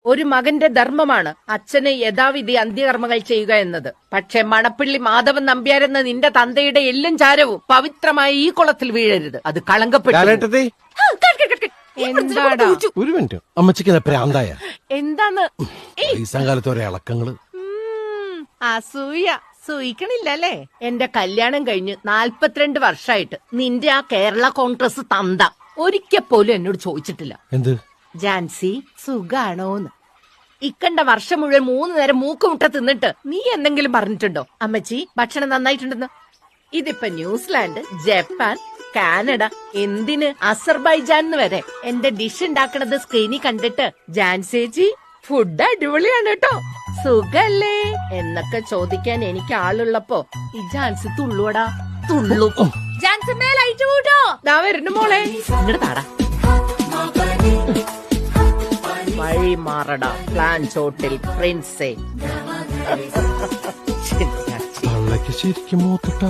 ഒരു മകന്റെ ധർമ്മമാണ് അച്ഛന് യഥാവിധി അന്ത്യകർമ്മങ്ങൾ ചെയ്യുക എന്നത്. പക്ഷെ മണപ്പിള്ളി മാധവൻ നമ്പ്യാരെന്ന നിന്റെ തന്തയുടെ എല്ലും ചാരവും പവിത്രമായ ഈ കുളത്തിൽ വീഴരുത്. അത് കളങ്കപ്പെട്ടു. എന്താടാ? ഒരു മിനിറ്റ്, അമ്മച്ചിക്ക് പ്രാന്തായ എന്താണ് കാലത്ത് ഒരേ ഇളക്കങ്ങള്? അസൂയ സൂയിക്കണില്ലല്ലേ? എന്റെ കല്യാണം കഴിഞ്ഞ് 42 വർഷമായിട്ട് നിന്റെ ആ കേരള കോൺഗ്രസ് തന്ത ഒരിക്കൽ പോലും എന്നോട് ചോദിച്ചിട്ടില്ല എന്ത് ജാൻസി സുഖാണോന്ന്. ഇക്കണ്ട വർഷം മുഴുവൻ 3 നേരം മൂക്കുമുട്ട തിന്നിട്ട് നീ എന്തെങ്കിലും പറഞ്ഞിട്ടുണ്ടോ അമ്മച്ചി ഭക്ഷണം നന്നായിട്ടുണ്ടെന്ന്? ഇതിപ്പോ ന്യൂസിലാൻഡ്, ജപ്പാൻ, കാനഡ, എന്തിന് അസർബൈജാൻ വരെ എന്റെ ഡിഷ് ഉണ്ടാക്കണത് സ്ക്രീനിൽ കണ്ടിട്ട് ജാൻസേജി ഫുഡ് അടിപൊളിയാണ് കേട്ടോ, സുഖല്ലേ എന്നൊക്കെ ചോദിക്കാൻ എനിക്ക് ആളുള്ളപ്പോ ഈ ജാൻസി തുള്ളുവടാ തുള്ളു. ജാൻസി മേലായിട്ട് കൂട്ടോ ദാ വരുന്നു മോളെ, ഇങ്ങോട്ട് താടാ. വഴി മാറടാ പ്ലാൻ ചോട്ടിൽ പ്രിൻസേ. ശരിക്കും മൂത്തിട്ടാ